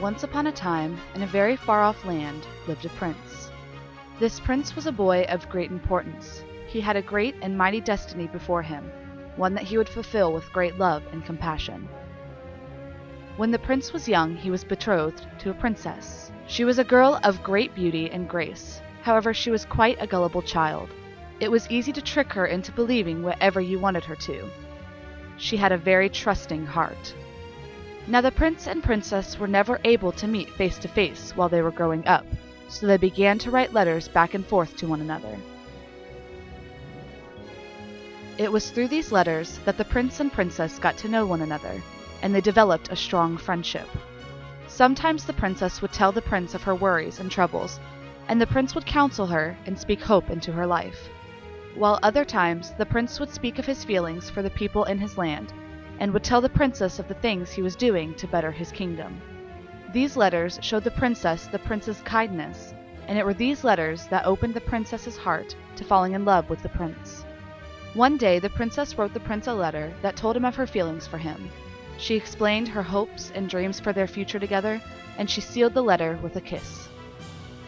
Once upon a time, in a very far-off land, lived a prince. This prince was a boy of great importance. He had a great and mighty destiny before him, one that he would fulfill with great love and compassion. When the prince was young, he was betrothed to a princess. She was a girl of great beauty and grace. However, she was quite a gullible child. It was easy to trick her into believing whatever you wanted her to. She had a very trusting heart. Now the prince and princess were never able to meet face to face while they were growing up, so they began to write letters back and forth to one another. It was through these letters that the prince and princess got to know one another, and they developed a strong friendship. Sometimes the princess would tell the prince of her worries and troubles, and the prince would counsel her and speak hope into her life. While other times the prince would speak of his feelings for the people in his land, and would tell the princess of the things he was doing to better his kingdom. These letters showed the prince's kindness, and it were these letters that opened the princess's heart to falling in love with the prince. One day the princess wrote the prince a letter that told him of her feelings for him. She explained her hopes and dreams for their future together, and she sealed the letter with a kiss.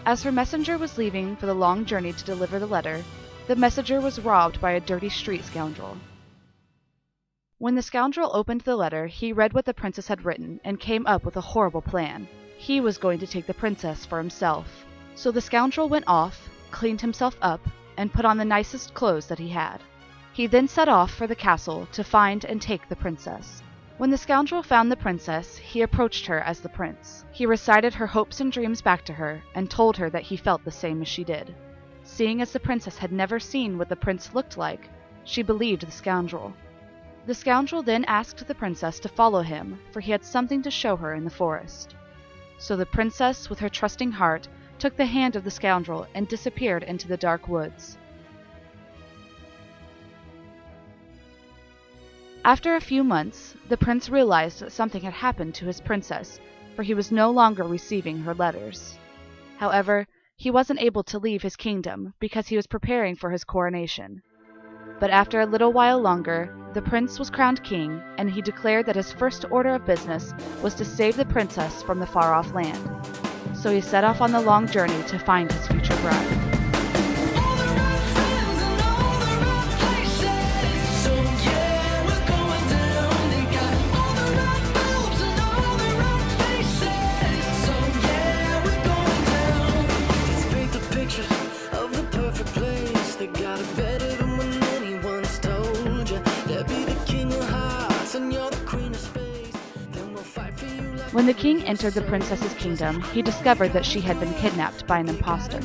As her messenger was leaving for the long journey to deliver the letter, the messenger was robbed by a dirty street scoundrel. When the scoundrel opened the letter, he read what the princess had written and came up with a horrible plan. He was going to take the princess for himself. So the scoundrel went off, cleaned himself up, and put on the nicest clothes that he had. He then set off for the castle to find and take the princess. When the scoundrel found the princess, he approached her as the prince. He recited her hopes and dreams back to her and told her that he felt the same as she did. Seeing as the princess had never seen what the prince looked like, she believed the scoundrel. The scoundrel then asked the princess to follow him, for he had something to show her in the forest. So the princess, with her trusting heart, took the hand of the scoundrel and disappeared into the dark woods. After a few months, the prince realized that something had happened to his princess, for he was no longer receiving her letters. However, he wasn't able to leave his kingdom because he was preparing for his coronation. But after a little while longer, the prince was crowned king, and he declared that his first order of business was to save the princess from the far-off land. So he set off on the long journey to find his future bride. When the king entered the princess's kingdom, he discovered that she had been kidnapped by an impostor.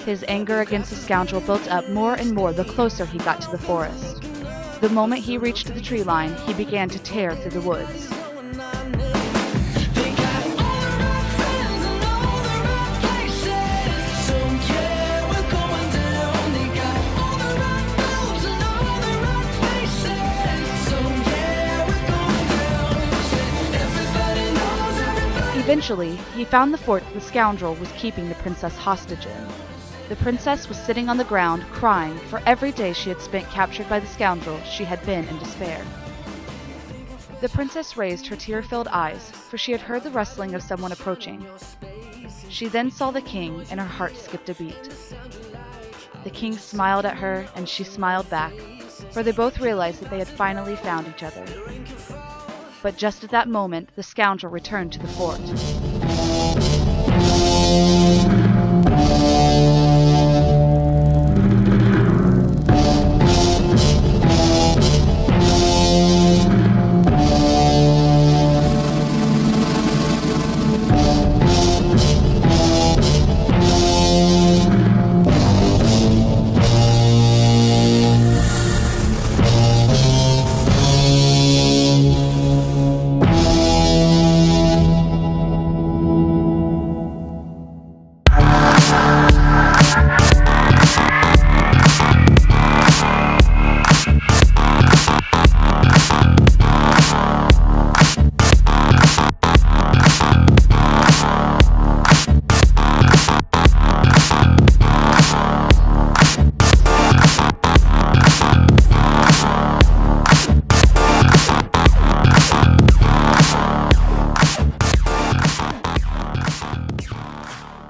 His anger against the scoundrel built up more and more the closer he got to the forest. The moment he reached the tree line, he began to tear through the woods. Eventually, he found the fort the scoundrel was keeping the princess hostage in. The princess was sitting on the ground, crying, for every day she had spent captured by the scoundrel, she had been in despair. The princess raised her tear-filled eyes, for she had heard the rustling of someone approaching. She then saw the king, and her heart skipped a beat. The king smiled at her, and she smiled back, for they both realized that they had finally found each other. But just at that moment, the scoundrel returned to the fort.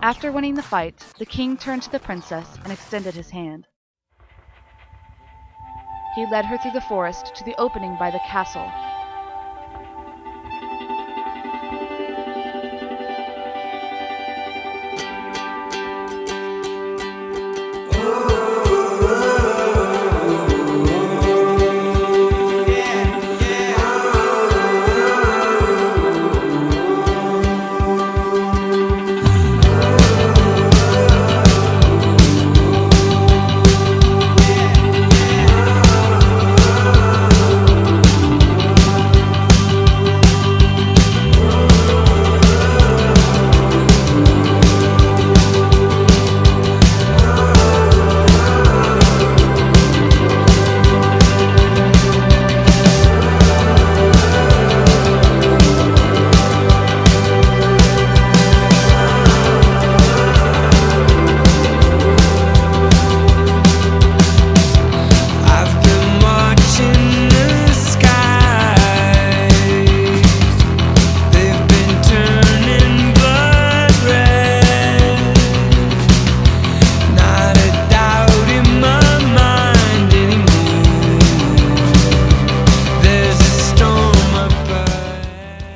After winning the fight, the king turned to the princess and extended his hand. He led her through the forest to the opening by the castle.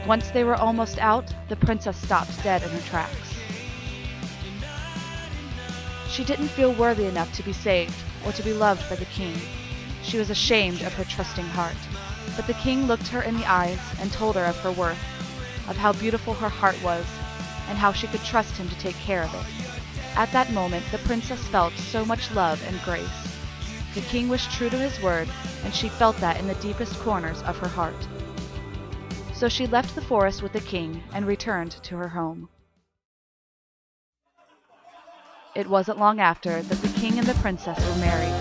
Once they were almost out, the princess stopped dead in her tracks. She didn't feel worthy enough to be saved or to be loved by the king. She was ashamed of her trusting heart. But the king looked her in the eyes and told her of her worth, of how beautiful her heart was, and how she could trust him to take care of it. At that moment, the princess felt so much love and grace. The king was true to his word, and she felt that in the deepest corners of her heart. So she left the forest with the king and returned to her home. It wasn't long after that the king and the princess were married,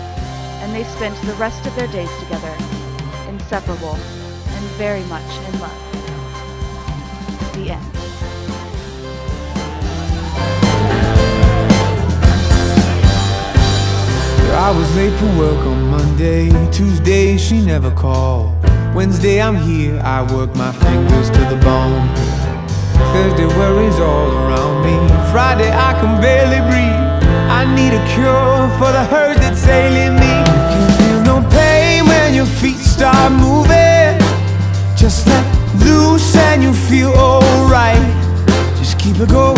and they spent the rest of their days together, inseparable and very much in love. The end. I was late for work on Monday, Tuesday she never called. Wednesday I'm here, I work my fingers to the bone. Thursday worries all around me. Friday I can barely breathe. I need a cure for the hurt that's ailing me. You can feel no pain when your feet start moving. Just let loose and you feel alright. Just keep it going.